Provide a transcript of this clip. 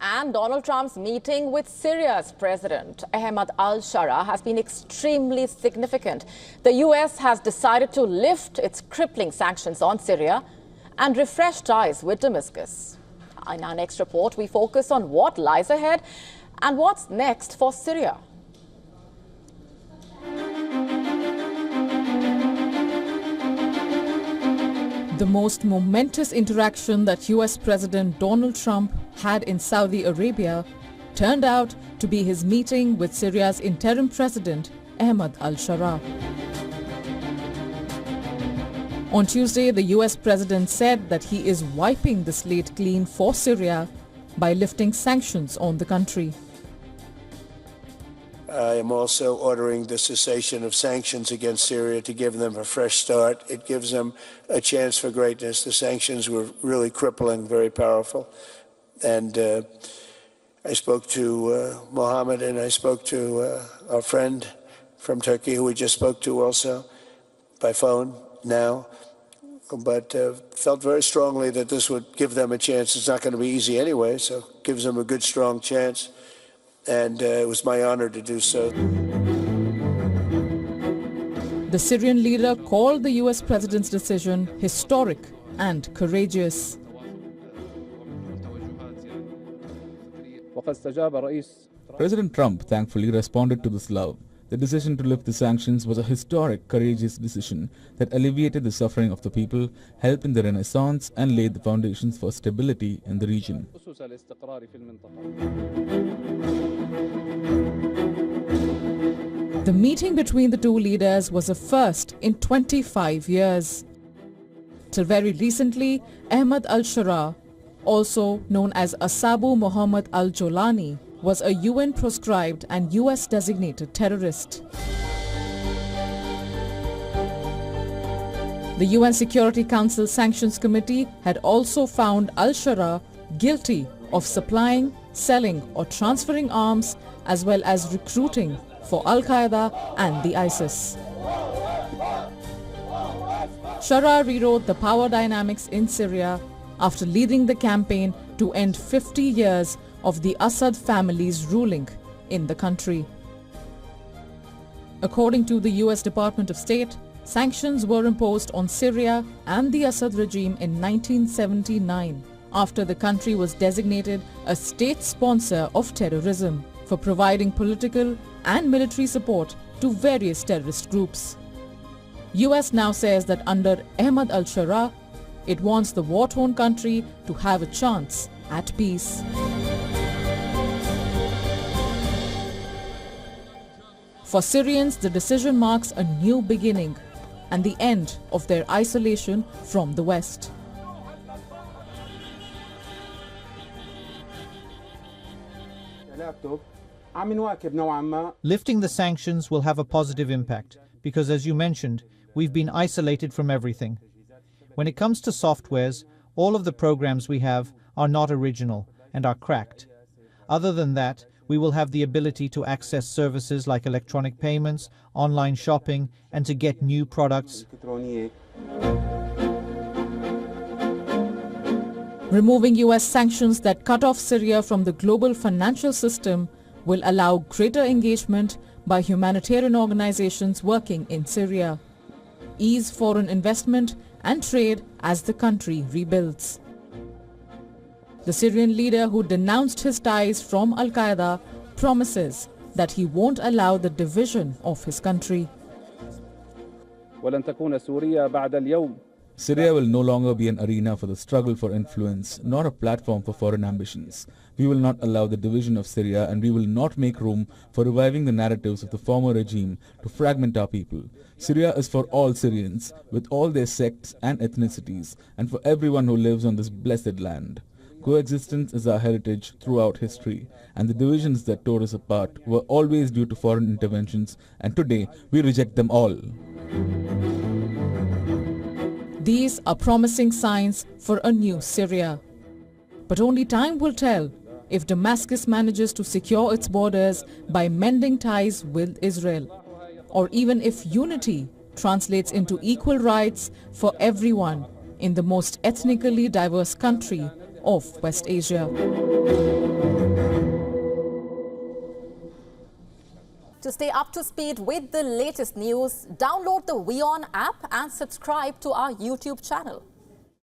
And Donald Trump's meeting with Syria's President Ahmed al-Sharaa has been extremely significant. The U.S. has decided to lift its crippling sanctions on Syria and refresh ties with Damascus. In our next report, we focus on what lies ahead and what's next for Syria. The most momentous interaction that U.S. President Donald Trump had in Saudi Arabia turned out to be his meeting with Syria's interim president, Ahmed al-Sharaa. On Tuesday, the U.S. president said that he is wiping the slate clean for Syria by lifting sanctions on the country. I am also ordering the cessation of sanctions against Syria to give them a fresh start. It gives them a chance for greatness. The sanctions were really crippling, very powerful. And I spoke to Mohammed, and I spoke to our friend from Turkey, who we just spoke to also by phone now. But felt very strongly that this would give them a chance. It's not going to be easy anyway, so it gives them a good, strong chance. And it was my honor to do so. The Syrian leader called the U.S. president's decision historic and courageous. President Trump thankfully responded to this love. The decision to lift the sanctions was a historic, courageous decision that alleviated the suffering of the people, helped in the Renaissance, and laid the foundations for stability in the region. The meeting between the two leaders was a first in 25 years. Till very recently, Ahmed al-Sharaa, also known as Asabu Muhammad al-Jolani, was a UN-proscribed and US-designated terrorist. The UN Security Council Sanctions Committee had also found al-Sharaa guilty of supplying, selling or transferring arms as well as recruiting for al-Qaeda and the ISIS. Sharaa rewrote the power dynamics in Syria after leading the campaign to end 50 years of the Assad family's ruling in the country. According to the US Department of State, sanctions were imposed on Syria and the Assad regime in 1979 after the country was designated a state sponsor of terrorism for providing political and military support to various terrorist groups. US now says that under Ahmed al-Sharaa, it wants the war-torn country to have a chance at peace. For Syrians, the decision marks a new beginning and the end of their isolation from the West. Lifting the sanctions will have a positive impact because, as you mentioned, we've been isolated from everything. When it comes to softwares, all of the programs we have are not original and are cracked. Other than that, we will have the ability to access services like electronic payments, online shopping, and to get new products. Removing US sanctions that cut off Syria from the global financial system will allow greater engagement by humanitarian organizations working in Syria, ease foreign investment and trade as the country rebuilds. The Syrian leader, who denounced his ties from al-Qaeda, promises that he won't allow the division of his country. Syria will no longer be an arena for the struggle for influence, nor a platform for foreign ambitions. We will not allow the division of Syria, and we will not make room for reviving the narratives of the former regime to fragment our people. Syria is for all Syrians, with all their sects and ethnicities, and for everyone who lives on this blessed land. Coexistence is our heritage throughout history, and the divisions that tore us apart were always due to foreign interventions, and today we reject them all. These are promising signs for a new Syria. But only time will tell if Damascus manages to secure its borders by mending ties with Israel, or even if unity translates into equal rights for everyone in the most ethnically diverse country of West Asia. To stay up to speed with the latest news, download the WION app and subscribe to our YouTube channel.